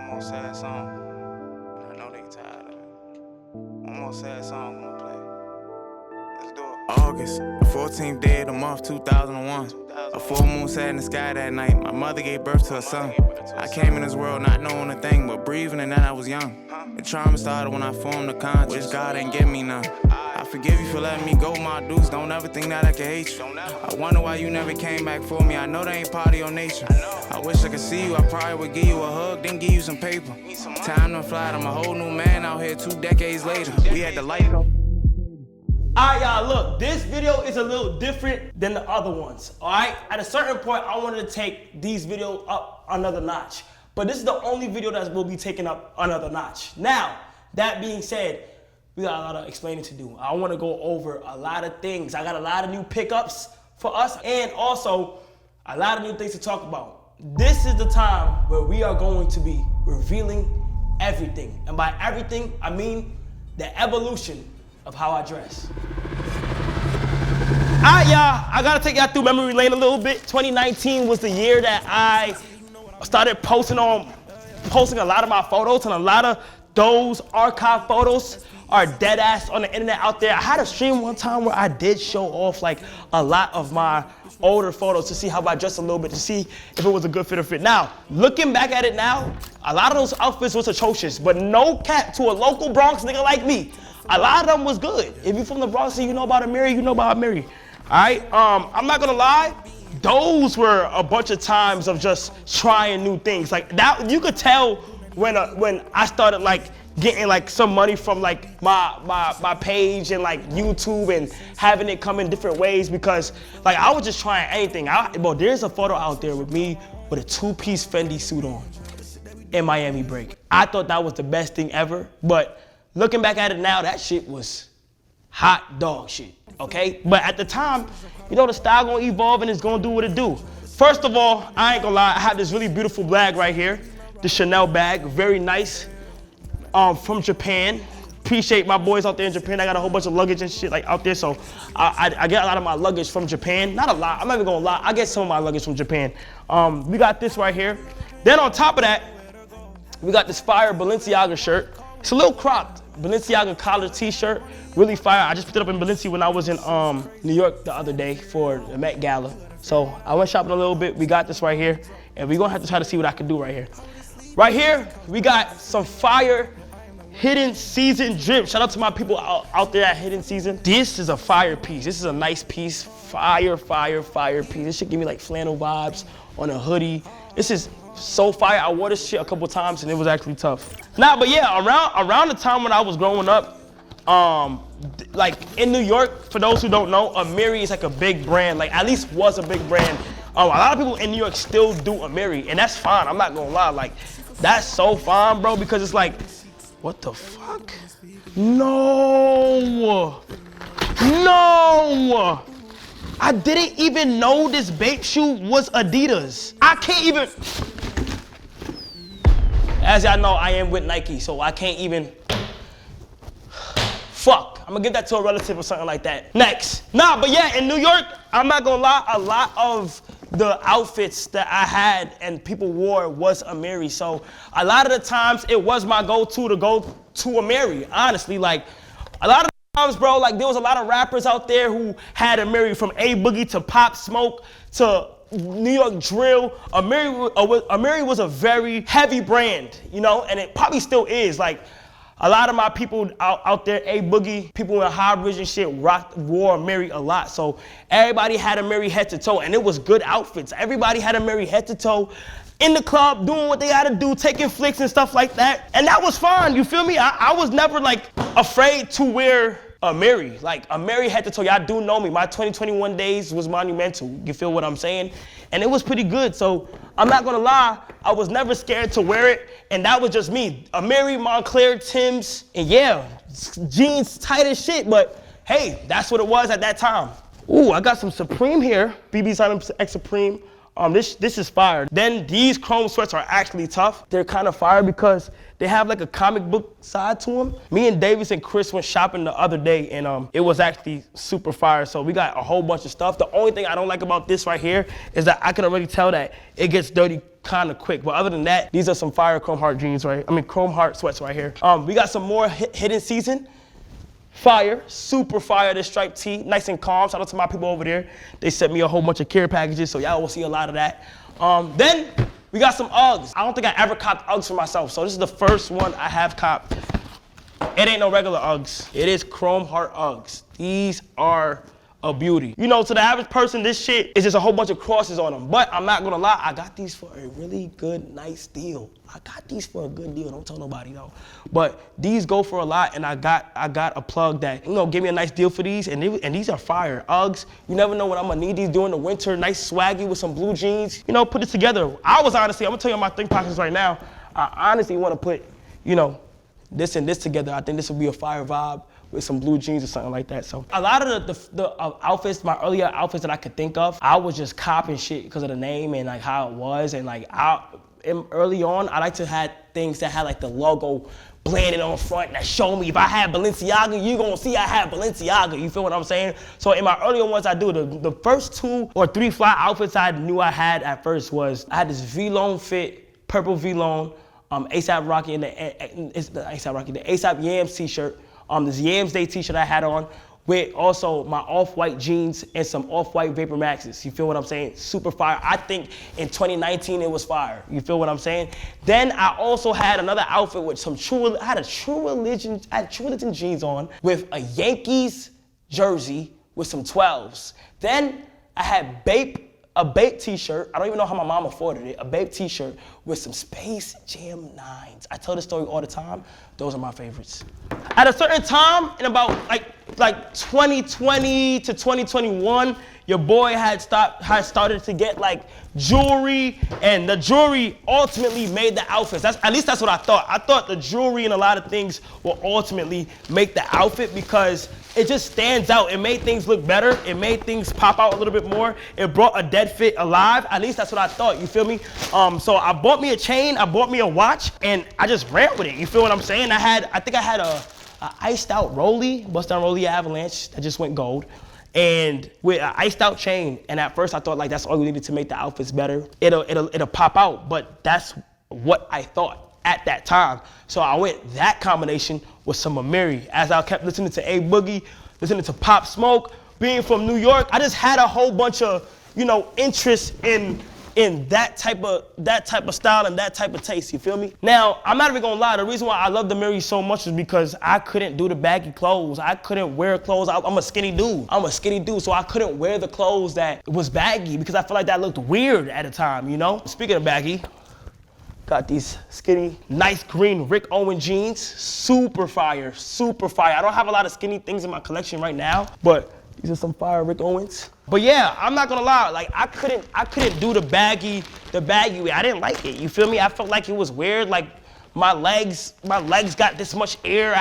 one more sad song. And I know they tired of it. One more sad song I'm gonna play. Let's do it. August, the 14th day of the month, 2001. A full moon sat in the sky that night. My mother gave birth to her son. I came in this world not knowing a thing, but breathing, and then I was young. The trauma started when I formed the conscience. God ain't give me none. I forgive you for letting me go, my dudes. Don't ever think that I can hate you. I wonder why you never came back for me. I know that ain't part of your nature. I wish I could see you. I probably would give you a hug, then give you some paper. Time to fly. I'm a whole new man out here 2 decades later. We had the light go. Alright, y'all, look, this video is a little different than the other ones, alright? At a certain point, I wanted to take these videos up another notch, but this is the only video that will be taken up another notch. Now, that being said, we got a lot of explaining to do. I want to go over a lot of things. I got a lot of new pickups for us, and also a lot of new things to talk about. This is the time where we are going to be revealing everything, and by everything, I mean the evolution of how I dress. Alright, y'all, I gotta take y'all through memory lane a little bit. 2019 was the year that I started posting a lot of my photos, and a lot of those archive photos are dead ass on the internet out there. I had a stream one time where I did show off like a lot of my older photos to see how I dressed a little bit, to see if it was a good fit or fit. Now, looking back at it now, a lot of those outfits was atrocious, but no cap to a local Bronx nigga like me. A lot of them was good. If you from the Bronx and you know about Amiri, you know about Amiri. All right, I'm not gonna lie, those were a bunch of times of just trying new things. Like that, you could tell when I started like getting like some money from like my page and like YouTube and having it come in different ways, because like I was just trying anything. Bro, there's a photo out there with me with a 2-piece Fendi suit on in Miami break. I thought that was the best thing ever, but looking back at it now, that shit was hot dog shit, okay? But at the time, you know, the style gonna evolve and it's gonna do what it do. First of all, I ain't gonna lie, I have this really beautiful bag right here, the Chanel bag, very nice, from Japan. Appreciate my boys out there in Japan. I got a whole bunch of luggage and shit like out there, so I get a lot of my luggage from Japan. Not a lot, I'm not even gonna lie, I get some of my luggage from Japan. We got this right here. Then on top of that, we got this fire Balenciaga shirt. It's a little cropped Balenciaga collar t-shirt, really fire. I just picked it up in Balenciaga when I was in New York the other day for the Met Gala. So I went shopping a little bit. We got this right here, and we're gonna have to try to see what I can do right here. Right here, we got some fire Hidden Season drip. Shout out to my people out there at Hidden Season. This is a fire piece. This is a nice piece. Fire piece. This should give me like flannel vibes on a hoodie. This is so fire. I wore this shit a couple times and it was actually tough. Nah, but yeah, around the time when I was growing up, like in New York, for those who don't know, Amiri is like a big brand, like at least was a big brand. A lot of people in New York still do Amiri, and that's fine, I'm not gonna lie. Like, that's so fine, bro, because it's like, what the fuck? No. I didn't even know this Bape shoe was Adidas. I can't even. As y'all know, I am with Nike, so I can't even. Fuck, I'm gonna give that to a relative or something like that. Next. Nah, but yeah, in New York, I'm not gonna lie, a lot of the outfits that I had and people wore was Amiri. So a lot of the times it was my go-to to go to Amiri, honestly. Like, a lot of times, bro, like there was a lot of rappers out there who had Amiri, from A Boogie to Pop Smoke to New York Drill. Amiri was a very heavy brand, you know, and it probably still is. Like, a lot of my people out there, A Boogie, people in High Bridge and shit, wore Amiri a lot. So everybody had Amiri head to toe, and it was good outfits. Everybody had Amiri head to toe in the club, doing what they had to do, taking flicks and stuff like that. And that was fine, you feel me? I was never like afraid to wear Amiri. Like, Amiri head to toe. Y'all do know me. My 2021 days was monumental. You feel what I'm saying? And it was pretty good. So I'm not gonna lie, I was never scared to wear it. And that was just me. Amiri, Montclair, Tim's, and yeah, jeans tight as shit. But hey, that's what it was at that time. Ooh, I got some Supreme here. BB Simon X Supreme. This is fire. Then these chrome sweats are actually tough. They're kind of fire because they have like a comic book side to them. Me and Davis and Chris went shopping the other day, and it was actually super fire. So we got a whole bunch of stuff. The only thing I don't like about this right here is that I can already tell that it gets dirty kind of quick. But other than that, these are some fire chrome heart jeans, right? I mean, chrome heart sweats right here. We got some more hidden season. Fire, super fire, this striped tee, nice and calm. Shout out to my people over there. They sent me a whole bunch of care packages, so y'all will see a lot of that. Then we got some Uggs. I don't think I ever copped Uggs for myself, so this is the first one I have copped. It ain't no regular Uggs. It is chrome heart Uggs. These are a beauty. You know, to the average person, this shit is just a whole bunch of crosses on them. But I'm not gonna lie, I got these for a really good, nice deal. I got these for a good deal. Don't tell nobody though. But these go for a lot, and I got a plug that, you know, gave me a nice deal for these, and these are fire. Uggs, you never know when I'm gonna need these during the winter. Nice swaggy with some blue jeans. You know, put it together. I was honestly, I'm gonna tell you my think pockets right now. I honestly wanna put, you know, this and this together. I think this would be a fire vibe with some blue jeans or something like that. So a lot of the outfits, my earlier outfits that I could think of, I was just copying shit because of the name and like how it was. And like early on, I like to have things that had like the logo branded on front that show me if I had Balenciaga, you gonna see I had Balenciaga. You feel what I'm saying? So in my earlier ones, I do the first 2 or 3 fly outfits I knew I had at first was I had this V-Lone fit, purple V-Lone, ASAP Rocky and the ASAP Yams t-shirt. This Yams Day t-shirt I had on with also my off-white jeans and some off-white Vapor Maxes. You feel what I'm saying? Super fire. I think in 2019 it was fire. You feel what I'm saying? Then I also had another outfit with some I had True Religion jeans on with a Yankees jersey with some 12s. Then I had a Bape t-shirt. I don't even know how my mom afforded it. A Bape t-shirt with some Space Jam 9s. I tell this story all the time. Those are my favorites. At a certain time, in about like 2020 to 2021, your boy had started to get like jewelry, and the jewelry ultimately made the outfits. At least that's what I thought. I thought the jewelry and a lot of things will ultimately make the outfit because it just stands out. It made things look better. It made things pop out a little bit more. It brought a dead fit alive. At least that's what I thought, you feel me? So I bought me a chain, I bought me a watch, and I just ran with it. You feel what I'm saying? I think I had a iced out Rollie, bust down Rollie Avalanche that just went gold. And with an iced out chain, and at first I thought like that's all you needed to make the outfits better. It'll pop out, but that's what I thought at that time. So I went that combination with some Amiri. As I kept listening to A Boogie, listening to Pop Smoke, being from New York, I just had a whole bunch of, you know, interest in that type of style and that type of taste, you feel me? Now, I'm not even gonna lie, the reason why I love the Amiri so much is because I couldn't do the baggy clothes. I couldn't wear clothes. I'm a skinny dude, so I couldn't wear the clothes that was baggy because I feel like that looked weird at the time, you know? Speaking of baggy, got these skinny, nice green Rick Owens jeans, super fire, super fire. I don't have a lot of skinny things in my collection right now, but these are some fire Rick Owens. But yeah, I'm not gonna lie, like I couldn't do the baggy way. I didn't like it, you feel me? I felt like it was weird, like my legs got this much air.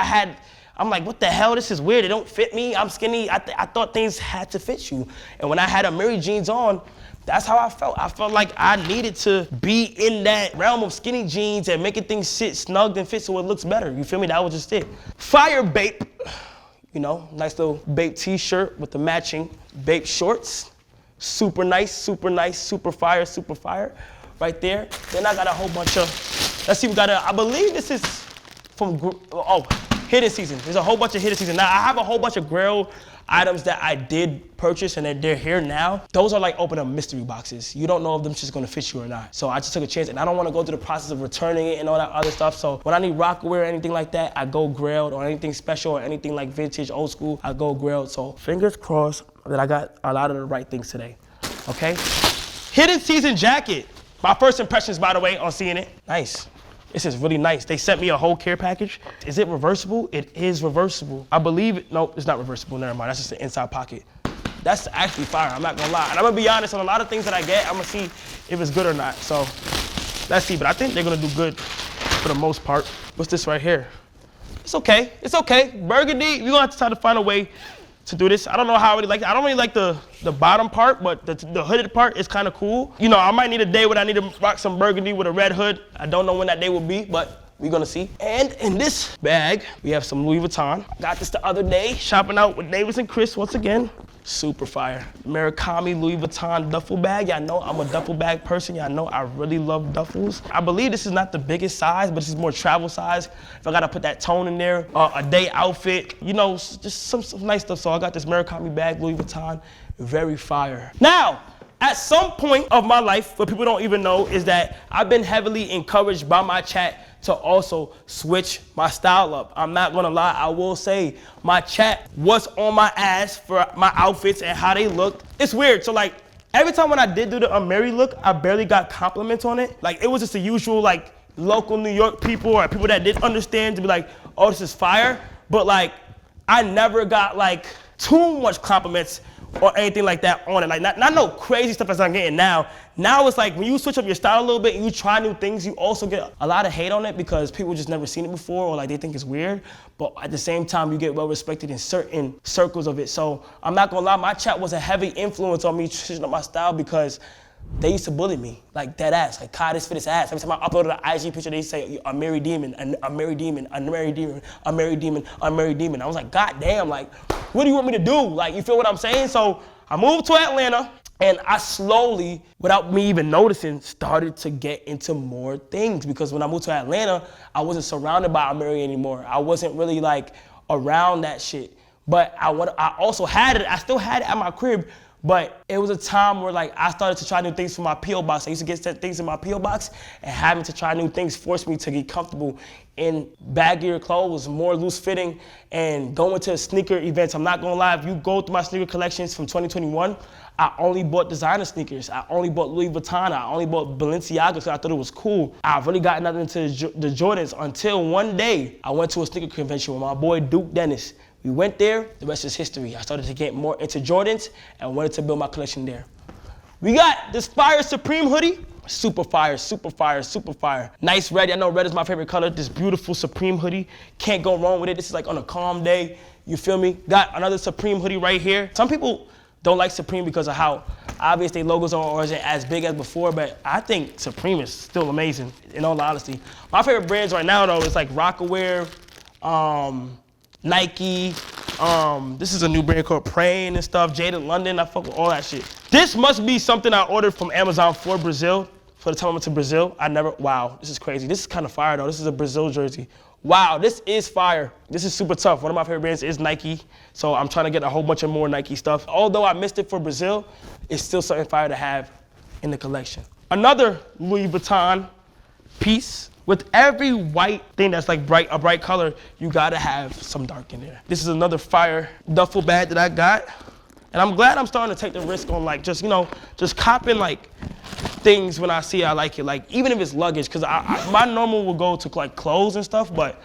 I'm like, what the hell, this is weird, it don't fit me, I'm skinny. I thought things had to fit you. And when I had Amiri jeans on, that's how I felt. I felt like I needed to be in that realm of skinny jeans and making things sit snugged and fit so it looks better, you feel me? That was just it. Fire Bape. You know, nice little Bape t-shirt with the matching Bape shorts. Super nice, super nice, super fire right there. Then I got a whole bunch of, let's see, I believe this is from, hidden season. There's a whole bunch of hidden season. Now I have a whole bunch of Grail items that I did purchase and they're here now. Those are like open up mystery boxes. You don't know if them just gonna fit you or not. So I just took a chance and I don't wanna go through the process of returning it and all that other stuff. So when I need Rockwear or anything like that, I go Grailed, or anything special or anything like vintage, old school, I go Grailed. So fingers crossed that I got a lot of the right things today, okay? Hidden season jacket. My first impressions, by the way, on seeing it. Nice. This is really nice. They sent me a whole care package. Is it reversible? It is reversible. I believe it. No, it's not reversible. Never mind. That's just the inside pocket. That's actually fire. I'm not gonna lie. And I'm gonna be honest, on a lot of things that I get, I'm gonna see if it's good or not. So let's see. But I think they're gonna do good for the most part. What's this right here? It's okay. It's okay. Burgundy. We're gonna have to try to find a way to do this. I don't know how I really like it. I don't really like the bottom part, but the hooded part is kind of cool. You know, I might need a day when I need to rock some burgundy with a red hood. I don't know when that day will be, but We're gonna see. And in this bag, we have some Louis Vuitton. Got this the other day, shopping out with Davis and Chris once again. Super fire. Murakami Louis Vuitton duffel bag. Y'all know I'm a duffel bag person. Y'all know I really love duffels. I believe this is not the biggest size, but this is more travel size. If I gotta put that tone in there, a day outfit, you know, just some nice stuff. So I got this Murakami bag, Louis Vuitton, very fire. Now, at some point of my life, what people don't even know is that I've been heavily encouraged by my chat to also switch my style up. I'm not gonna lie, I will say my chat was on my ass for my outfits and how they looked. It's weird, so like every time when I did do the Amiri look, I barely got compliments on it. Like it was just the usual like local New York people or people that didn't understand to be like, oh, this is fire. But like, I never got like too much compliments or anything like that on it. Like not no crazy stuff as I'm getting now. Now it's like when you switch up your style a little bit and you try new things, you also get a lot of hate on it because people just never seen it before or like they think it's weird. But at the same time, you get well respected in certain circles of it. So I'm not gonna lie, my chat was a heavy influence on me switching up my style because they used to bully me, like dead ass, like Kai, this fit his ass. Every time I uploaded an IG picture, they say, I'm married demon, I'm married demon, I'm married demon, I'm married demon, I'm married demon. I was like, God damn, like, what do you want me to do? Like, you feel what I'm saying? So I moved to Atlanta, and I slowly, without me even noticing, started to get into more things. Because when I moved to Atlanta, I wasn't surrounded by Amiri anymore. I wasn't really like around that shit. But I also had it, I still had it at my crib, but it was a time where like I started to try new things for my P.O. box. I used to get things in my P.O. box, and having to try new things forced me to get comfortable in baggier clothes, more loose fitting, and going to sneaker events. I'm not gonna lie, if you go through my sneaker collections from 2021, I only bought designer sneakers. I only bought Louis Vuitton. I only bought Balenciaga because I thought it was cool. I've really gotten nothing into the Jordans until one day I went to a sneaker convention with my boy Duke Dennis. We went there, the rest is history. I started to get more into Jordans and wanted to build my collection there. We got this fire Supreme hoodie. Super fire, super fire, super fire. Nice red, I know red is my favorite color. This beautiful Supreme hoodie. Can't go wrong with it. This is like on a calm day, you feel me? Got another Supreme hoodie right here. Some people don't like Supreme because of how obvious their logos are or isn't as big as before, but I think Supreme is still amazing, in all honesty. My favorite brands right now though is like Rocawear, Nike, this is a new brand called Praying and stuff, Jaded London, I fuck with all that shit. This must be something I ordered from Amazon for Brazil, for the time I went to Brazil. Wow, this is crazy. This is kind of fire though, this is a Brazil jersey. Wow, this is fire. This is super tough. One of my favorite brands is Nike, so I'm trying to get a whole bunch of more Nike stuff. Although I missed it for Brazil, it's still something fire to have in the collection. Another Louis Vuitton piece. With every white thing that's like a bright color, you gotta have some dark in there. This is another fire duffel bag that I got. And I'm glad I'm starting to take the risk on like just, you know, just copping like things when I see I like it. Like even if it's luggage, cause my normal will go to like clothes and stuff, but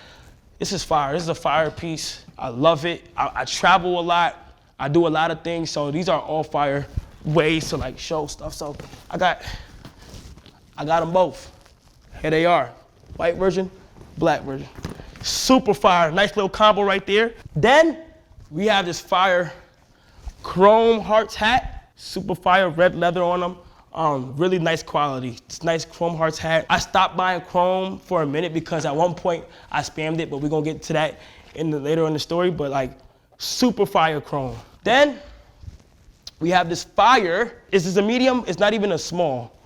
this is fire. This is a fire piece. I love it. I travel a lot. I do a lot of things. So these are all fire ways to like show stuff. So I got them both. Here they are. White version, black version. Super fire, nice little combo right there. Then we have this fire chrome hearts hat, super fire, red leather on them. Really nice quality. It's nice chrome hearts hat. I stopped buying chrome for a minute because at one point I spammed it, but we're gonna get to that later in the story, but like super fire chrome. Then we have this fire, this is a medium, it's not even a small.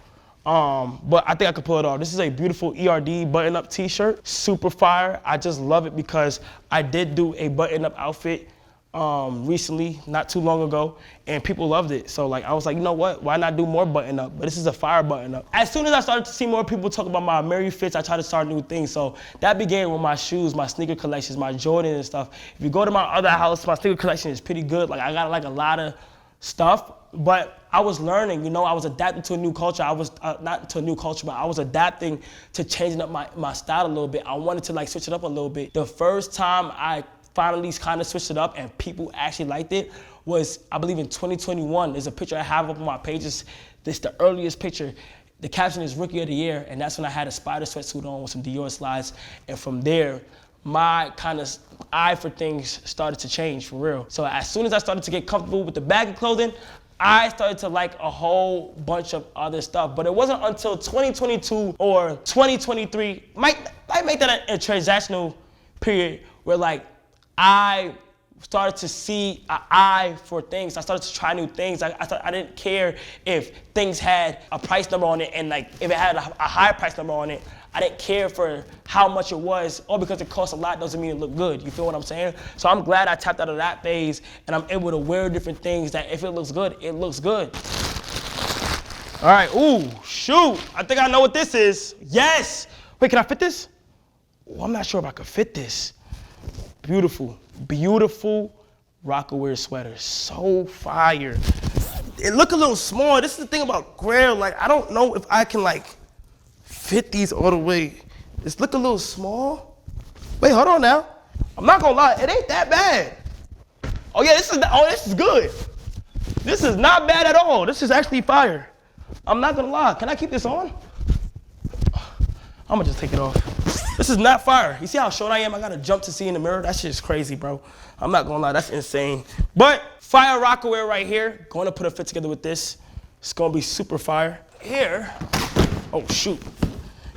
But I think I could pull it off. This is a beautiful ERD button-up t-shirt, super fire. I just love it because I did do a button-up outfit recently, not too long ago, and people loved it. So like I was like, you know what? Why not do more button-up? But this is a fire button-up. As soon as I started to see more people talk about my Amiri fits, I tried to start new things. So that began with my shoes, my sneaker collections, my Jordan and stuff. If you go to my other house, my sneaker collection is pretty good. Like I got like a lot of stuff. But I was learning, you know, I was adapting to a new culture. I was not to a new culture, but I was adapting to changing up my style a little bit. I wanted to like switch it up a little bit. The first time I finally kind of switched it up and people actually liked it was, I believe in 2021. There's a picture I have up on my pages. This is the earliest picture. The caption is Rookie of the Year, and that's when I had a spider sweatsuit on with some Dior slides. And from there, my kind of eye for things started to change for real. So as soon as I started to get comfortable with the baggy clothing, I started to like a whole bunch of other stuff. But it wasn't until 2022 or 2023, might make that a transactional period where like I started to see an eye for things. I started to try new things. I didn't care if things had a price number on it, and like if it had a high price number on it, I didn't care for how much it was, or because it costs a lot doesn't mean it look good. You feel what I'm saying? So I'm glad I tapped out of that phase, and I'm able to wear different things that if it looks good, it looks good. All right, ooh, shoot. I think I know what this is. Yes. Wait, can I fit this? Oh, I'm not sure if I could fit this. Beautiful, beautiful Rocawear sweater. So fire. It look a little small. This is the thing about Grail. Like, I don't know if I can like fit these all the way. It's look a little small. Wait, hold on now. I'm not gonna lie, it ain't that bad. Oh yeah, this is good. This is not bad at all. This is actually fire. I'm not gonna lie. Can I keep this on? I'm gonna just take it off. This is not fire. You see how short I am? I gotta jump to see in the mirror. That shit is crazy, bro. I'm not gonna lie, that's insane. But fire Rocawear right here. Going to put a fit together with this. It's gonna be super fire. Here, oh shoot.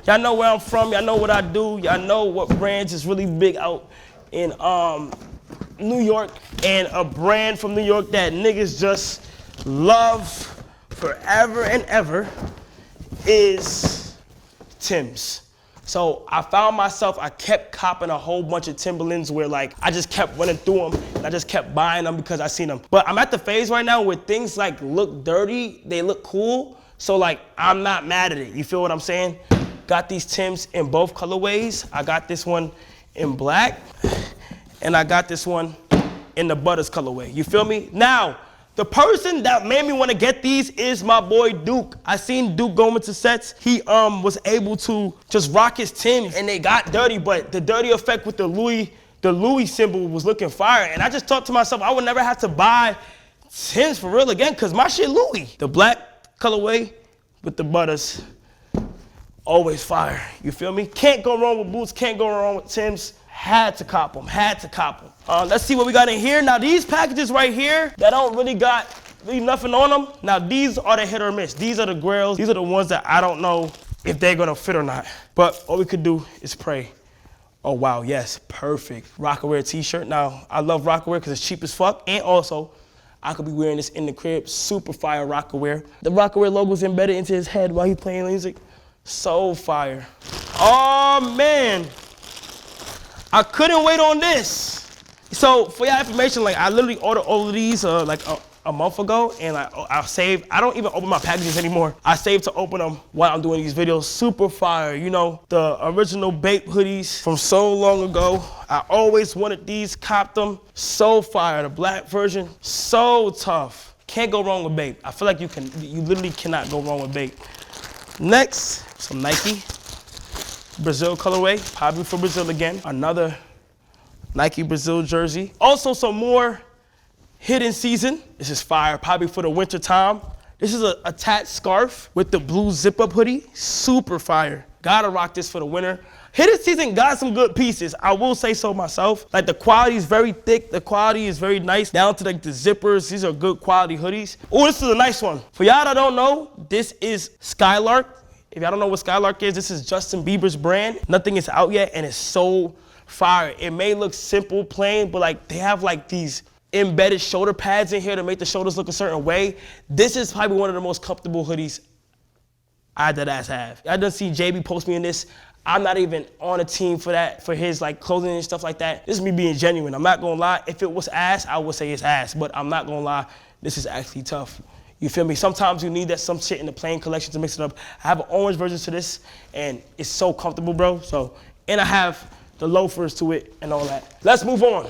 Y'all know where I'm from, y'all know what I do, y'all know what brands is really big out in New York, and a brand from New York that niggas just love forever and ever is Tim's. So I found myself, I kept copping a whole bunch of Timberlands where like, I just kept running through them and I just kept buying them because I seen them. But I'm at the phase right now where things like look dirty, they look cool. So like, I'm not mad at it, you feel what I'm saying? Got these Timbs in both colorways. I got this one in black and I got this one in the Butters colorway, you feel me? Now, the person that made me want to get these is my boy Duke. I seen Duke go into sets. He was able to just rock his Timbs and they got dirty, but the dirty effect with the Louis symbol was looking fire. And I just thought to myself, I would never have to buy Timbs for real again because my shit Louis. The black colorway with the Butters, always fire. You feel me? Can't go wrong with boots, can't go wrong with Timbs. Had to cop them, had to cop them. Let's see what we got in here. Now these packages right here that don't really got nothing on them. Now these are the hit or miss. These are the grails. These are the ones that I don't know if they're gonna fit or not. But all we could do is pray. Oh wow, yes, perfect. Rocawear t-shirt. Now I love Rocawear because it's cheap as fuck. And also, I could be wearing this in the crib. Super fire Rocawear. The Rocawear logo's embedded into his head while he's playing music. So fire. Oh man. I couldn't wait on this. So for your information, like I literally ordered all of these like a month ago, and I saved. I don't even open my packages anymore. I saved to open them while I'm doing these videos. Super fire, you know, the original Bape hoodies from so long ago. I always wanted these, copped them. So fire, the black version, so tough. Can't go wrong with Bape. I feel like you literally cannot go wrong with Bape. Next, some Nike. Brazil colorway, probably for Brazil again. Another Nike Brazil jersey. Also some more hidden season. This is fire, probably for the winter time. This is a attached scarf with the blue zip up hoodie. Super fire. Gotta rock this for the winter. Hidden season got some good pieces. I will say so myself. Like the quality is very thick. The quality is very nice. Down to like the zippers. These are good quality hoodies. Oh, this is a nice one. For y'all that don't know, this is Skylark. If y'all don't know what Skylark is, this is Justin Bieber's brand. Nothing is out yet, and it's so fire. It may look simple, plain, but like they have like these embedded shoulder pads in here to make the shoulders look a certain way. This is probably one of the most comfortable hoodies I dead ass have. I done see JB post me in this. I'm not even on a team for that, for his like clothing and stuff like that. This is me being genuine. I'm not gonna lie. If it was ass, I would say it's ass, but I'm not gonna lie. This is actually tough. You feel me? Sometimes you need that some shit in the plain collection to mix it up. I have an orange version to this, and it's so comfortable, bro. So, and I have the loafers to it and all that. Let's move on.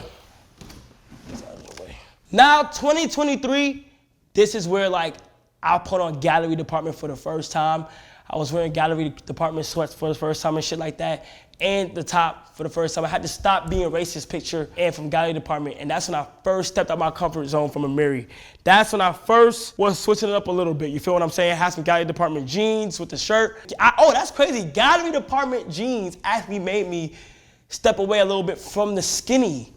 Now, 2023, this is where like I put on gallery department for the first time. I was wearing gallery department sweats for the first time and shit like that. And the top for the first time. I had to stop being racist picture and from gallery department. And that's when I first stepped out my comfort zone from Amiri. That's when I first was switching it up a little bit. You feel what I'm saying? Had some gallery department jeans with the shirt. Oh, that's crazy. Gallery department jeans actually made me step away a little bit from the skinny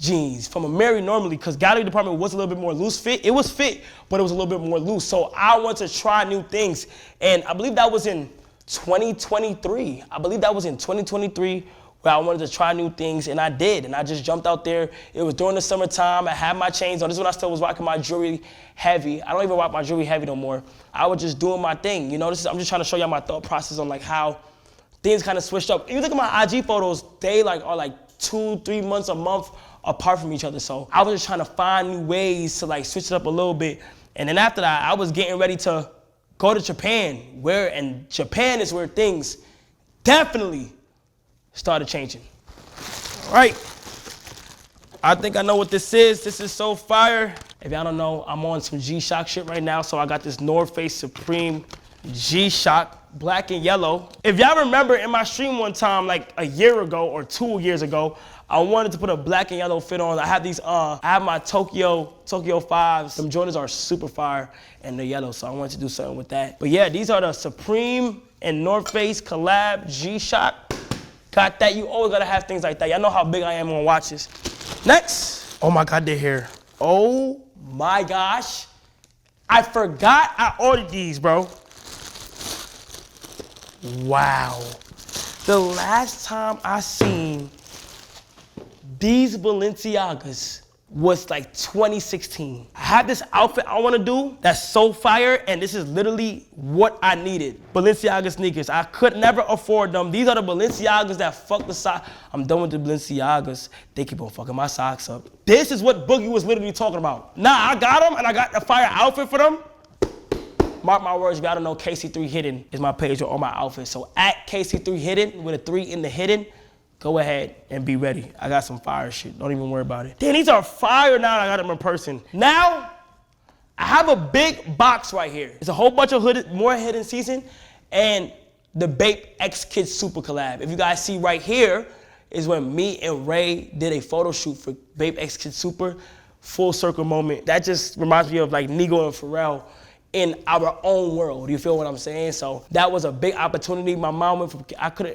jeans from Amiri normally, because gallery department was a little bit more loose fit. It was fit, but it was a little bit more loose. So I wanted to try new things. And I believe that was in 2023. I believe that was in 2023 where I wanted to try new things, and I did. And I just jumped out there. It was during the summertime. I had my chains on. This is when I still was rocking my jewelry heavy. I don't even rock my jewelry heavy no more. I was just doing my thing. You know, I'm just trying to show y'all my thought process on like how things kind of switched up. If you look at my IG photos, they are like 2-3 months, a month apart from each other. So I was just trying to find new ways to like switch it up a little bit. And then after that, I was getting ready to go to Japan, and Japan is where things definitely started changing. All right, I think I know what this is. This is so fire. If y'all don't know, I'm on some G-Shock shit right now. So I got this North Face Supreme G-Shock, black and yellow. If y'all remember in my stream one time, like a year ago or 2 years ago, I wanted to put a black and yellow fit on. I have these, I have my Tokyo 5s. Them Jordans are super fire and they're yellow, so I wanted to do something with that. But yeah, these are the Supreme and North Face collab G-Shock. Got that, you always gotta have things like that. Y'all know how big I am on watches. Next, oh my God, they're here. Oh my gosh. I forgot I ordered these, bro. Wow. The last time I seen these Balenciagas was like 2016. I have this outfit I wanna do that's so fire, and this is literally what I needed. Balenciaga sneakers. I could never afford them. These are the Balenciagas that fuck the socks. I'm done with the Balenciagas. They keep on fucking my socks up. This is what Boogie was literally talking about. Nah, I got them, and I got the fire outfit for them. Mark my words, if y'all don't know, KC3 Hidden is my page with all my outfits. So at KC3 Hidden, with a 3 in the hidden, go ahead and be ready. I got some fire shit. Don't even worry about it. Damn, these are fire now that I got them in person. Now, I have a big box right here. It's a whole bunch of more hidden season and the Bape X Kids Super collab. If you guys see right here is when me and Ray did a photo shoot for Bape X Kids Super. Full circle moment. That just reminds me of like Nigo and Pharrell in our own world, you feel what I'm saying? So that was a big opportunity. My mom went from,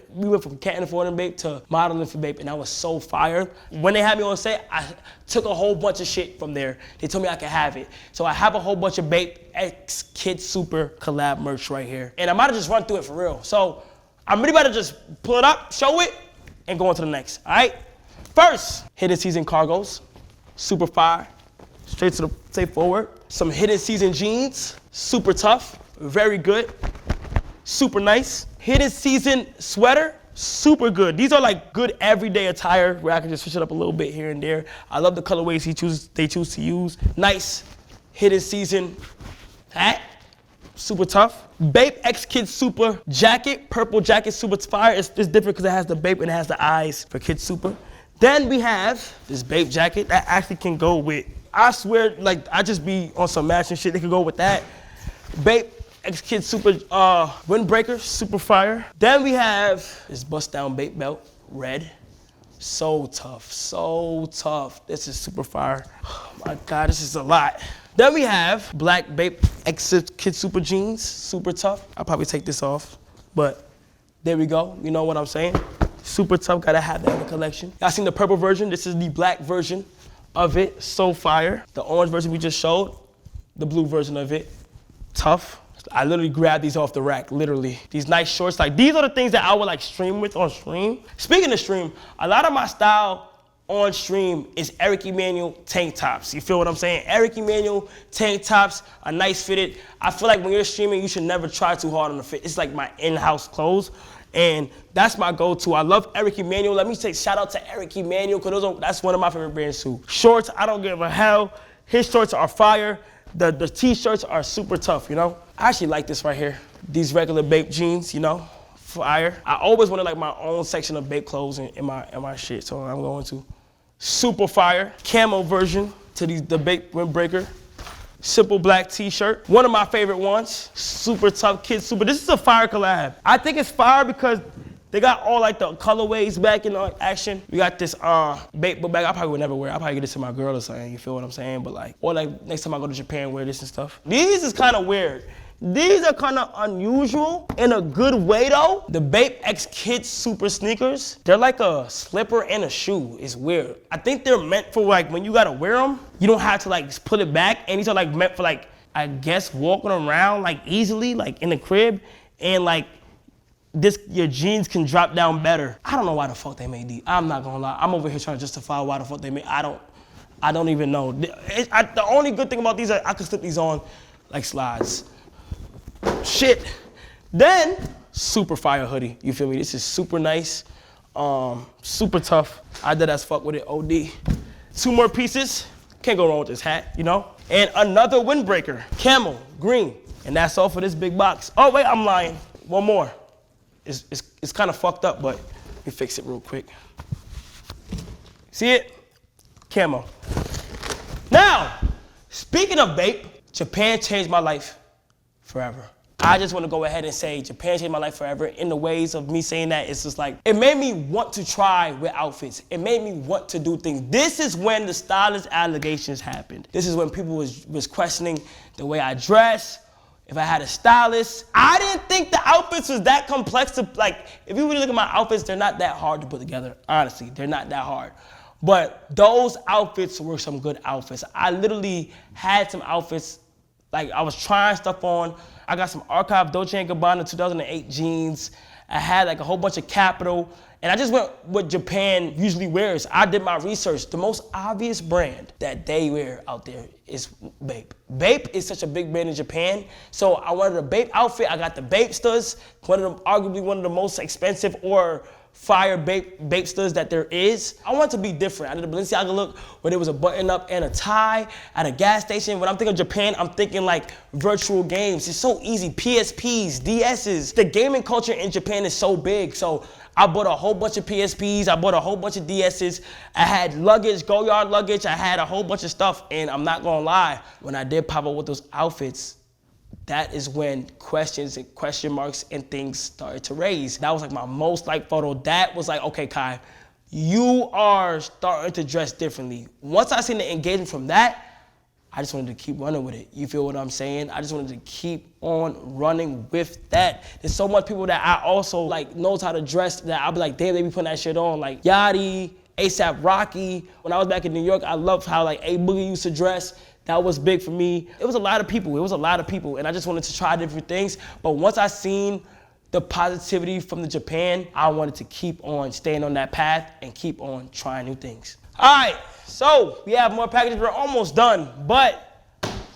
we went from canting for them Bape to modeling for Bape, and that was so fire. When they had me on set, I took a whole bunch of shit from there. They told me I could have it. So I have a whole bunch of Bape X Kids Super collab merch right here. And I might have just run through it for real. So I'm really about to just pull it up, show it, and go on to the next, all right? First, hidden season cargos, super fire, straight forward. Some hidden season jeans, super tough, very good, super nice. Hidden season sweater, super good. These are like good everyday attire where I can just switch it up a little bit here and there. I love the colorways they choose to use. Nice hidden season hat, super tough. Bape X Kids Super jacket, purple jacket, super fire. It's different because it has the Bape and it has the eyes for Kids Super. Then we have this Bape jacket that actually can go with, I swear, like, I just be on some matching shit. They could go with that. Bape X Kids Super windbreaker, super fire. Then we have this bust down Bape belt, red. So tough, so tough. This is super fire. Oh my God, this is a lot. Then we have black Bape X Kids Super jeans, super tough. I'll probably take this off, but there we go. You know what I'm saying? Super tough, gotta have that in the collection. Y'all seen the purple version? This is the black version of it, so fire. The orange version we just showed, the blue version of it, tough. I literally grabbed these off the rack, literally. These nice shorts, like these are the things that I would like stream with on stream. Speaking of stream, a lot of my style on stream is Eric Emanuel tank tops. You feel what I'm saying? Eric Emanuel tank tops, a nice fitted. I feel like when you're streaming, you should never try too hard on the fit. It's like my in-house clothes. And that's my go-to. I love Eric Emanuel. Let me say shout out to Eric Emanuel, because that's one of my favorite brands too. Shorts, I don't give a hell. His shorts are fire. The t-shirts are super tough, you know? I actually like this right here. These regular Bape jeans, you know, fire. I always wanted like my own section of Bape clothes in my shit, so I'm going to. Super fire. Camo version to the Bape windbreaker. Simple black t-shirt. One of my favorite ones. Super tough Kids Super. This is a fire collab. I think it's fire because they got all like the colorways back in action. We got this Bape book bag. I probably would never wear it. I'll probably get this to my girl or something, you feel what I'm saying? But like, or like next time I go to Japan, wear this and stuff. These is kind of weird. These are kind of unusual in a good way though. The Bape X Kids Super sneakers, they're like a slipper and a shoe. It's weird. I think they're meant for like when you gotta wear them, you don't have to like put it back. And these are like meant for like, I guess walking around like easily, like in the crib. And like, your jeans can drop down better. I don't know why the fuck they made these. I'm not gonna lie. I'm over here trying to justify why the fuck they made. I don't even know. The only good thing about these is I can slip these on like slides. Shit. Then, super fire hoodie. You feel me? This is super nice, super tough. I did as fuck with it, OD. 2 more pieces. Can't go wrong with this hat, you know? And another windbreaker, camel, green. And that's all for this big box. Oh wait, I'm lying. One more. It's kind of fucked up, but let me fix it real quick. See it? Camo. Now, speaking of Bape, Japan changed my life forever. I just want to go ahead and say Japan changed my life forever in the ways of me saying that. It's just like, it made me want to try with outfits. It made me want to do things. This is when the stylist allegations happened. This is when people was questioning the way I dress, if I had a stylist. I didn't think the outfits was that complex to, like, if you really look at my outfits, they're not that hard to put together. Honestly, they're not that hard. But those outfits were some good outfits. I literally had some outfits, like I was trying stuff on. I got some Archive Dolce & Gabbana 2008 jeans. I had like a whole bunch of Capital. And I just went what Japan usually wears. I did my research. The most obvious brand that they wear out there is Bape. Bape is such a big brand in Japan. So I wanted a Bape outfit. I got the Bape studs, arguably one of the most expensive or fire Bape studs that there is. I want to be different. I did a Balenciaga look where there was a button up and a tie at a gas station. When I'm thinking of Japan, I'm thinking like virtual games. It's so easy, PSPs, DSs. The gaming culture in Japan is so big. So I bought a whole bunch of PSPs, I bought a whole bunch of DSs. I had luggage, go yard luggage, I had a whole bunch of stuff. And I'm not gonna lie, when I did pop up with those outfits, that is when questions and question marks and things started to raise. That was like my most liked photo. That was like, okay, Kai, you are starting to dress differently. Once I seen the engagement from that, I just wanted to keep running with it. You feel what I'm saying? I just wanted to keep on running with that. There's so much people that I also like knows how to dress that I'll be like, damn, they be putting that shit on. Like Yachty, ASAP Rocky. When I was back in New York, I loved how like A Boogie used to dress. That was big for me. It was a lot of people. And I just wanted to try different things. But once I seen the positivity from the Japan, I wanted to keep on staying on that path and keep on trying new things. All right, so we have more packages. We're almost done. But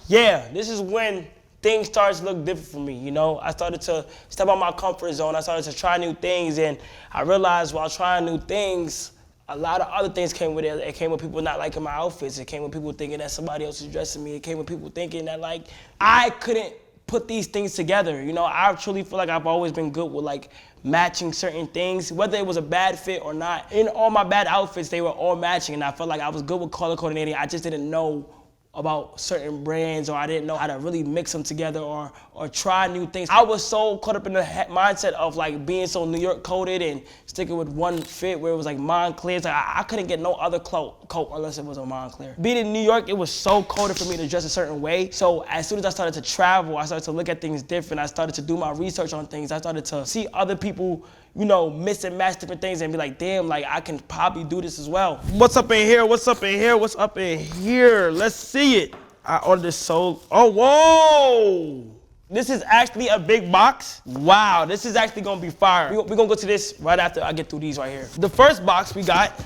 yeah, this is when things started to look different for me, you know? I started to step out my comfort zone. I started to try new things. And I realized while trying new things, a lot of other things came with it. It came with people not liking my outfits. It came with people thinking that somebody else is dressing me. It came with people thinking that like I couldn't put these things together. You know, I truly feel like I've always been good with like matching certain things, whether it was a bad fit or not. In all my bad outfits, they were all matching, and I felt like I was good with color coordinating. I just didn't know about certain brands, or I didn't know how to really mix them together or try new things. I was so caught up in the mindset of like being so New York coded and sticking with one fit where it was like Montclair. Like I couldn't get no other coat unless it was a Montclair. Being in New York, it was so coded for me to dress a certain way. So as soon as I started to travel, I started to look at things different. I started to do my research on things. I started to see other people, you know, mix and match different things and be like, damn, like I can probably do this as well. What's up in here? What's up in here? What's up in here? Let's see it. I ordered this so, oh, whoa. This is actually a big box. Wow, this is actually gonna be fire. We're gonna go to this right after I get through these right here. The first box we got,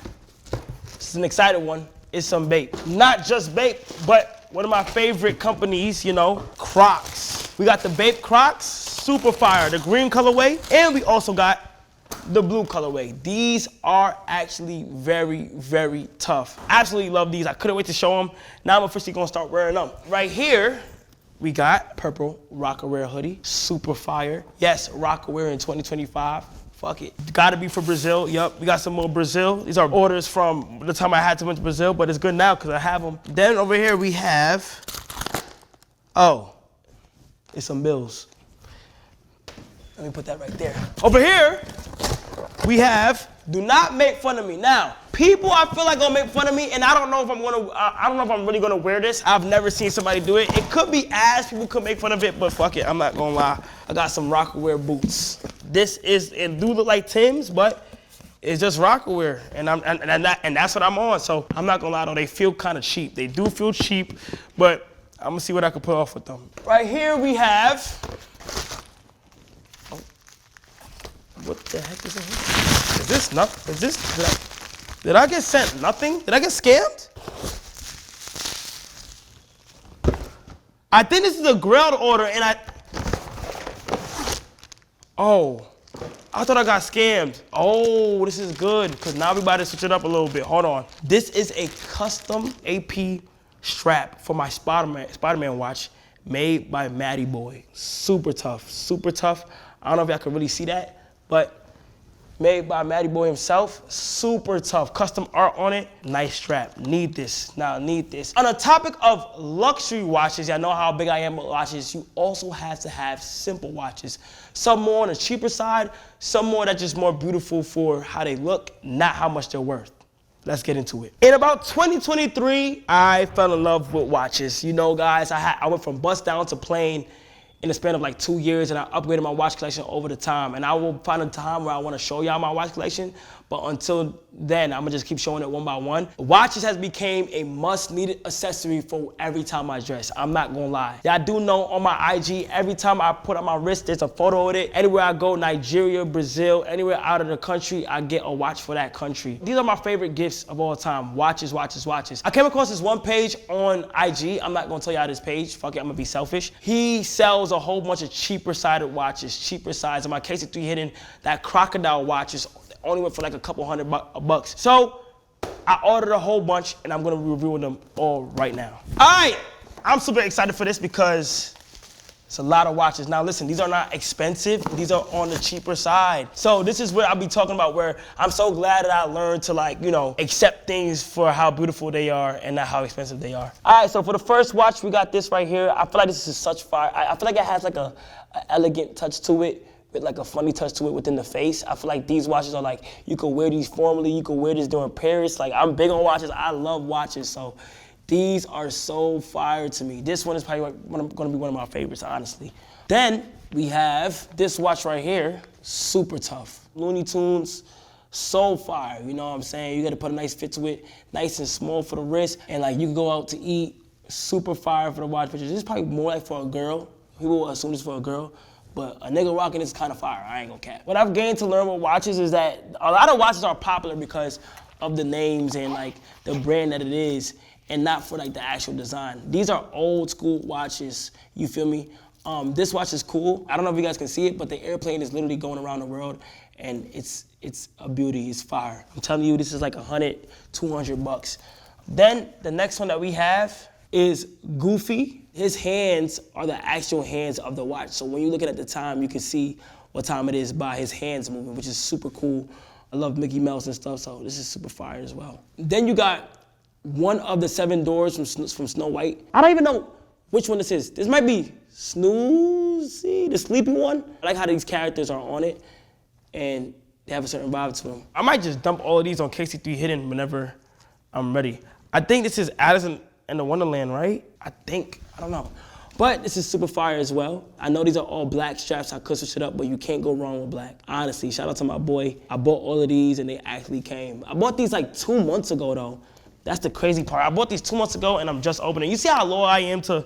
this is an exciting one, is some Bape. Not just Bape, but one of my favorite companies, you know, Crocs. We got the Bape Crocs, super fire, the green colorway, and we also got the blue colorway. These are actually very, very tough. Absolutely love these. I couldn't wait to show them. Now I'm officially gonna start wearing them. Right here, we got purple Rocawear hoodie, super fire. Yes, Rocawear in 2025. Fuck it. Gotta be for Brazil. Yup, we got some more Brazil. These are orders from the time I had to went to Brazil, but it's good now because I have them. Then over here we have, oh, it's some bills. Let me put that right there. Over here, we have, do not make fun of me. Now, people I feel like gonna make fun of me, and I don't know if I'm really gonna wear this. I've never seen somebody do it. It could be ass, people could make fun of it, but fuck it, I'm not gonna lie. I got some Rocawear boots. This is, it do look like Tim's, but it's just Rocawear, and that's what I'm on. So I'm not gonna lie though, they feel kind of cheap. They do feel cheap, but I'm gonna see what I can put off with them. Right here we have, what the heck is in here? Is this nothing? Is this, did I get sent nothing? Did I get scammed? I think this is a grilled order and oh, I thought I got scammed. Oh, this is good, because now we about to switch it up a little bit. Hold on. This is a custom AP strap for my Spider-Man watch made by Matty Boy. Super tough, super tough. I don't know if y'all can really see that, but made by Matty Boy himself, super tough. Custom art on it, nice strap. Need this, now need this. On the topic of luxury watches, y'all know how big I am with watches, you also have to have simple watches. Some more on the cheaper side, some more that's just more beautiful for how they look, not how much they're worth. Let's get into it. In about 2023, I fell in love with watches. You know, guys, I went from bust down to plain in the span of like 2 years, and I upgraded my watch collection over the time. And I will find a time where I want to show y'all my watch collection, but until then, I'm gonna just keep showing it one by one. Watches has become a must-needed accessory for every time I dress. I'm not gonna lie. Y'all do know on my IG, every time I put on my wrist, there's a photo of it. Anywhere I go, Nigeria, Brazil, anywhere out of the country, I get a watch for that country. These are my favorite gifts of all time. Watches, watches, watches. I came across this one page on IG. I'm not gonna tell y'all this page. Fuck it, I'm gonna be selfish. He sells a whole bunch of cheaper sided watches, cheaper sides. In my KC3 Hidden, that crocodile watches only went for like a couple $100. So I ordered a whole bunch and I'm gonna review them all right now. All right, I'm super excited for this because it's a lot of watches. Now listen, these are not expensive. These are on the cheaper side. So this is where I'll be talking about where I'm so glad that I learned to, like, you know, accept things for how beautiful they are and not how expensive they are. All right, so for the first watch, we got this right here. I feel like this is such fire. I feel like it has like a elegant touch to it, with like a funny touch to it within the face. I feel like these watches are like, you could wear these formally, you could wear this during Paris. Like, I'm big on watches, I love watches, so these are so fire to me. This one is probably gonna be one of my favorites, honestly. Then we have this watch right here, super tough. Looney Tunes, so fire, you know what I'm saying? You gotta put a nice fit to it, nice and small for the wrist, and like you can go out to eat, super fire for the watch pictures. This is probably more like for a girl. People will assume this for a girl, but a nigga rocking this kind of fire, I ain't gonna cap. What I've gained to learn with watches is that a lot of watches are popular because of the names and like the brand that it is, and not for like the actual design. These are old school watches, you feel me? This watch is cool. I don't know if you guys can see it, but the airplane is literally going around the world, and it's a beauty, it's fire. I'm telling you, this is like $100, $200. Then the next one that we have is Goofy. His hands are the actual hands of the watch. So when you look at the time, you can see what time it is by his hands moving, which is super cool. I love Mickey Mouse and stuff, so this is super fire as well. Then you got one of the 7 doors from Snow White. I don't even know which one this is. This might be Snoozy, the sleepy one. I like how these characters are on it, and they have a certain vibe to them. I might just dump all of these on KC3 Hidden whenever I'm ready. I think this is Alice in the Wonderland, right? I think, I don't know. But this is super fire as well. I know these are all black straps. I could switch it up, but you can't go wrong with black. Honestly, shout out to my boy. I bought all of these and they actually came. I bought these like 2 months ago though. That's the crazy part. I bought these 2 months ago and I'm just opening. You see how loyal I am to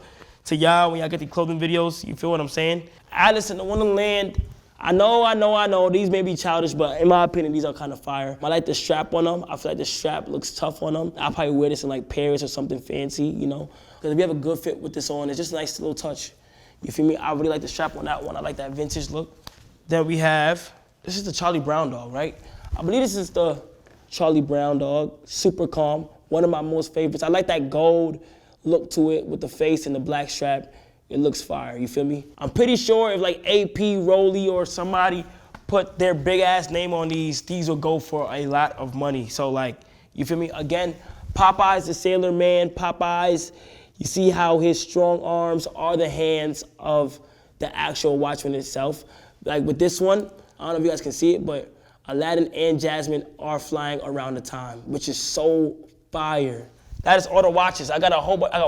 y'all when y'all get these clothing videos? You feel what I'm saying? Alice in the Wonderland. I know, these may be childish, but in my opinion, these are kind of fire. I like the strap on them. I feel like the strap looks tough on them. I'll probably wear this in like Paris or something fancy, you know? Because if you have a good fit with this on, it's just a nice little touch. You feel me? I really like the strap on that one. I like that vintage look. Then we have, this is the Charlie Brown dog, right? I believe this is the Charlie Brown dog, super calm. One of my most favorites. I like that gold look to it with the face and the black strap. It looks fire, you feel me? I'm pretty sure if like AP, Rolly, or somebody put their big ass name on these will go for a lot of money. So like, you feel me? Again, Popeye's the Sailor Man. Popeye's, you see how his strong arms are the hands of the actual watchman itself. Like with this one, I don't know if you guys can see it, but Aladdin and Jasmine are flying around the time, which is so fire. That is all the watches. I got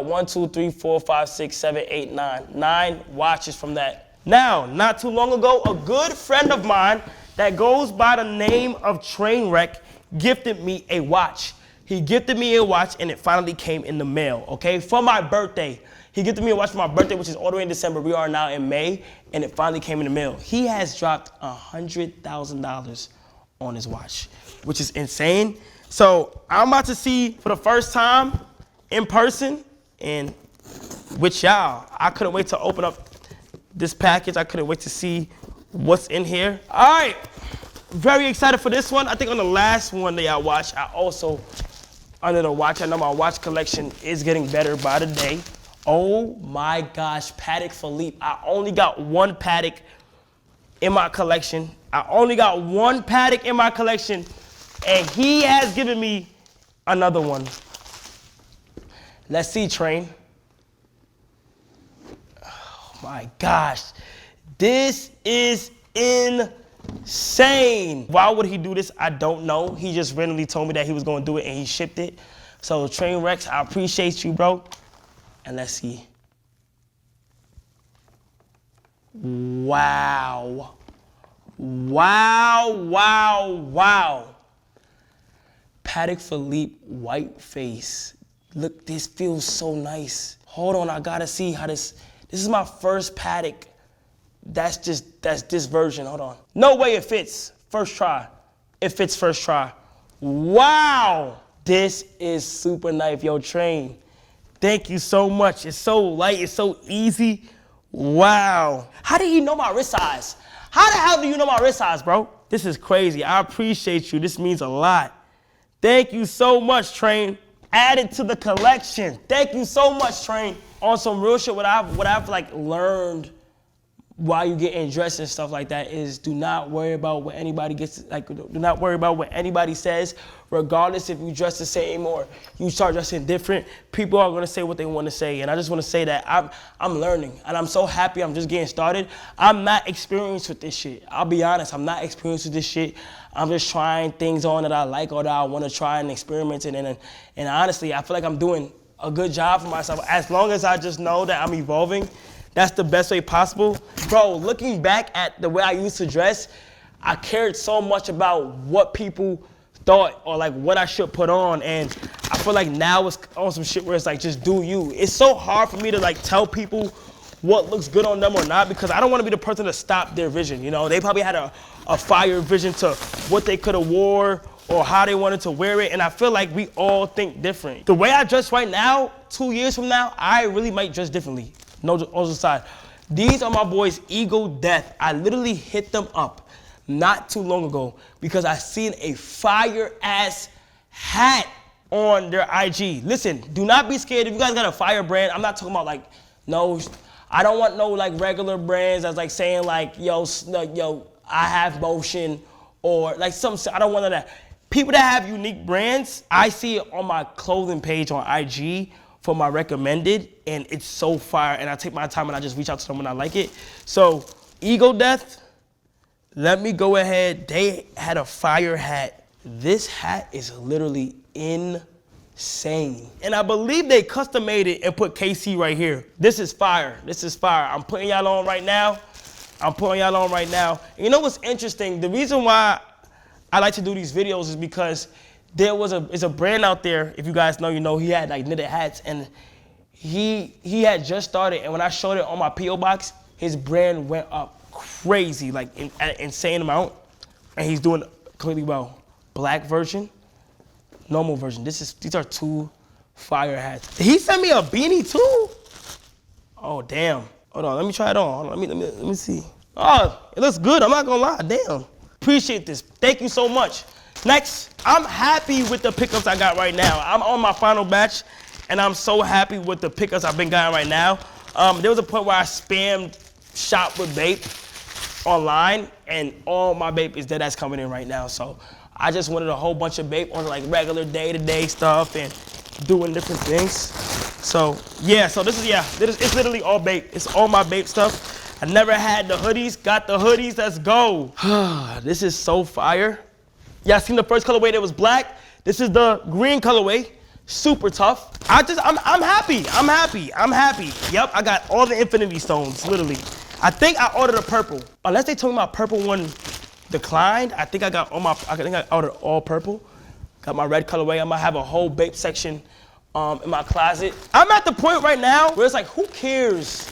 1, 2, 3, 4, 5, 6, 7, 8, 9. 9 watches from that. Now, not too long ago, a good friend of mine that goes by the name of Trainwreck gifted me a watch. He gifted me a watch and it finally came in the mail, okay? For my birthday. He gifted me a watch for my birthday, which is all the way in December. We are now in May, and it finally came in the mail. He has dropped $100,000 on his watch, which is insane. So I'm about to see for the first time in person and with y'all. I couldn't wait to open up this package. I couldn't wait to see what's in here. All right, very excited for this one. I think on the last one that y'all watched, I also, under the watch, I know my watch collection is getting better by the day. Oh my gosh, Patek Philippe. I only got one Patek in my collection. And he has given me another one. Let's see, Train. Oh my gosh, this is insane. Why would he do this? I don't know. He just randomly told me that he was gonna do it and he shipped it. So Train Rex, I appreciate you, bro. And let's see. Wow. Wow. Patek Philippe white face. Look, this feels so nice. Hold on, I gotta see how this is my first Patek. That's this version, hold on. No way it fits, first try. It fits first try. Wow, this is super nice, yo, Train. Thank you so much. It's so light, it's so easy. Wow. How did he know my wrist size? How the hell do you know my wrist size, bro? This is crazy. I appreciate you. This means a lot. Thank you so much, Train. Add it to the collection. Thank you so much, Train. On some real shit, what I've like learned while you getting dressed and stuff like that is do not worry about what anybody gets, like, do not worry about what anybody says, regardless if you dress the same or you start dressing different. People are gonna say what they wanna say, and I just wanna say that I'm learning, and I'm so happy I'm just getting started. I'm not experienced with this shit. I'll be honest, I'm not experienced with this shit. I'm just trying things on that I like or that I wanna try and experiment in, and honestly, I feel like I'm doing a good job for myself. As long as I just know that I'm evolving, that's the best way possible. Bro, looking back at the way I used to dress, I cared so much about what people thought or like what I should put on, and I feel like now it's on some shit where it's like, just do you. It's so hard for me to like tell people what looks good on them or not, because I don't want to be the person to stop their vision, you know? They probably had a fire vision to what they could have wore or how they wanted to wear it, and I feel like we all think different. The way I dress right now, 2 years from now, I really might dress differently. No, all aside. These are my boys' Eagle Death. I literally hit them up not too long ago because I seen a fire-ass hat on their IG. Listen, do not be scared. If you guys got a fire brand, I'm not talking about like, no, I don't want no like regular brands that's like saying like, yo, I have motion or like some, I don't want none of that. People that have unique brands, I see it on my clothing page on IG for my recommended, and it's so fire, and I take my time and I just reach out to them when I like it. So, Eagle Death, let me go ahead. They had a fire hat. This hat is literally insane. And I believe they custom made it and put KC right here. This is fire. This is fire. I'm putting y'all on right now. And you know what's interesting? The reason why I like to do these videos is because it's a brand out there, if you guys know, you know, he had like knitted hats, and he had just started, and when I showed it on my P.O. box, his brand went up crazy, like at an insane amount, and he's doing completely well. Black version, normal version. These are two fire hats. Did he send me a beanie too? Oh, damn. Hold on, let me try it on. Let me see. Oh, it looks good, I'm not gonna lie, damn. Appreciate this, thank you so much. Next, I'm happy with the pickups I got right now. I'm on my final batch, and I'm so happy with the pickups I've been getting right now. There was a point where I spammed shop with Bape online, and all my Bape is deadass coming in right now. So I just wanted a whole bunch of Bape on like regular day-to-day stuff and doing different things. So yeah, it's literally all Bape. It's all my Bape stuff. I never had the hoodies, got the hoodies, let's go. This is so fire. Y'all seen the first colorway that was black? This is the green colorway, super tough. I'm happy. Yep, I got all the infinity stones, literally. I think I ordered a purple. Unless they told me my purple one declined, I think I ordered all purple. Got my red colorway. I'm gonna have a whole Bape section in my closet. I'm at the point right now where it's like, who cares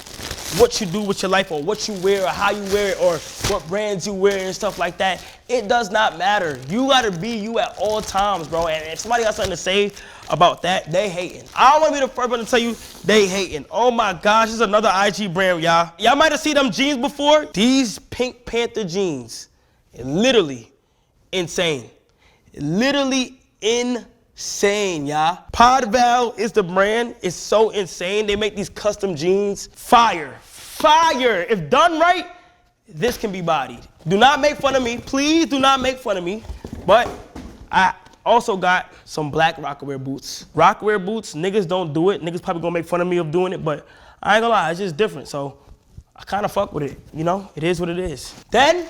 what you do with your life or what you wear or how you wear it or what brands you wear and stuff like that? It does not matter. You gotta be you at all times, bro. And if somebody got something to say about that, they hating. I don't wanna be the first one to tell you they hating. Oh my gosh, this is another IG brand, y'all. Y'all might have seen them jeans before. These Pink Panther jeans, literally insane. Literally insane, y'all. Podval is the brand. It's so insane. They make these custom jeans. Fire. Fire. If done right, this can be bodied. Do not make fun of me. Please do not make fun of me. But I also got some black Rocawear boots. Rocawear boots, niggas don't do it. Niggas probably gonna make fun of me of doing it, but I ain't gonna lie, it's just different. So I kind of fuck with it, you know? It is what it is. Then,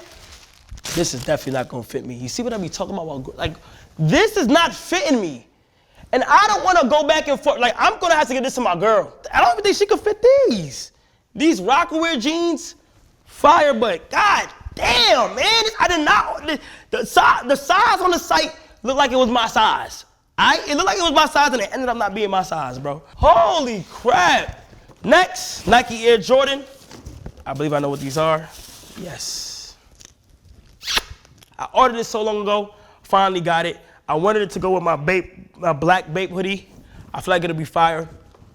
this is definitely not gonna fit me. You see what I be talking about? Like, this is not fitting me. And I don't wanna go back and forth. Like, I'm gonna have to get this to my girl. I don't even think she could fit these. These Rocawear jeans, fire, but god damn, man. I did not, the size on the site looked like it was my size. It looked like it was my size and it ended up not being my size, bro. Holy crap. Next, Nike Air Jordan. I believe I know what these are. Yes. I ordered this so long ago, finally got it. I wanted it to go with my Bape, my black Bape hoodie. I feel like it'll be fire.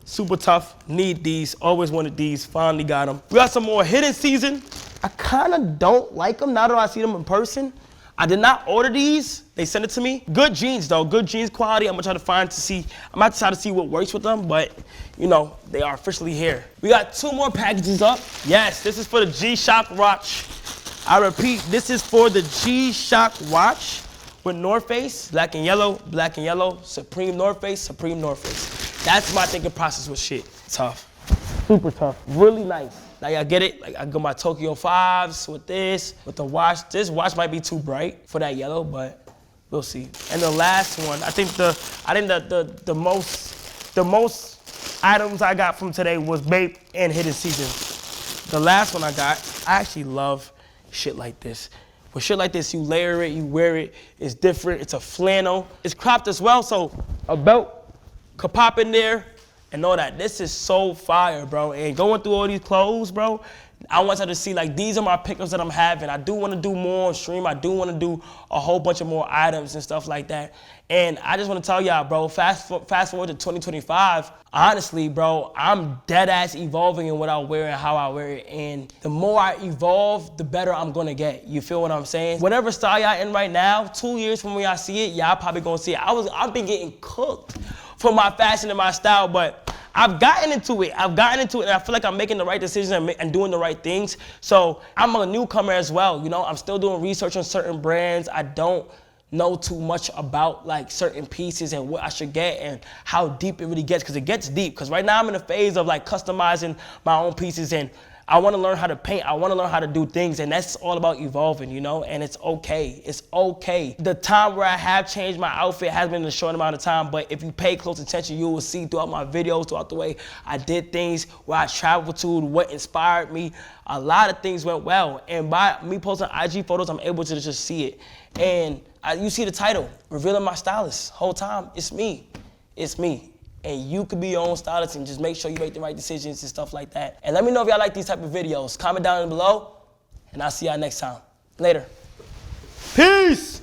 Super tough, need these, always wanted these, finally got them. We got some more hidden season. I kinda don't like them now that I see them in person. I did not order these, they sent it to me. Good jeans though, good jeans quality. I'm gonna try to find to see, I'm gonna try to see what works with them, but you know, they are officially here. We got 2 more packages up. Yes, this is for the G-Shock watch. I repeat, this is for the G-Shock watch with North Face, black and yellow, Supreme North Face, Supreme North Face. That's my thinking process with shit. Tough, super tough, really nice. Now y'all get it? Like I got my Tokyo 5s with this, with the watch. This watch might be too bright for that yellow, but we'll see. And the last one, I think the most items I got from today was Bape and Hidden Season. The last one I got, I actually love shit like this. With shit like this, you layer it, you wear it, it's different, it's a flannel. It's cropped as well, so a belt could pop in there and all that. This is so fire, bro. And going through all these clothes, bro, I want y'all to see, like, these are my pickups that I'm having. I do want to do more on stream. I do want to do a whole bunch of more items and stuff like that. And I just want to tell y'all, bro, fast forward to 2025, honestly, bro, I'm dead ass evolving in what I wear and how I wear it. And the more I evolve, the better I'm going to get. You feel what I'm saying? Whatever style y'all in right now, 2 years from when y'all see it, y'all probably going to see it. I've been getting cooked for my fashion and my style, but I've gotten into it. And I feel like I'm making the right decisions and doing the right things. So I'm a newcomer as well. You know, I'm still doing research on certain brands. I don't know too much about like certain pieces and what I should get and how deep it really gets, because it gets deep. Because right now I'm in a phase of like customizing my own pieces, and I want to learn how to paint. I want to learn how to do things, and that's all about evolving, you know, and it's okay. It's okay. The time where I have changed my outfit has been in a short amount of time, but if you pay close attention, you will see throughout my videos, throughout the way I did things, where I traveled to, what inspired me, a lot of things went well. And by me posting IG photos, I'm able to just see it. And you see the title, Revealing My Stylist. Whole time, it's me. It's me. And you could be your own stylist and just make sure you make the right decisions and stuff like that. And let me know if y'all like these type of videos. Comment down below, and I'll see y'all next time. Later. Peace.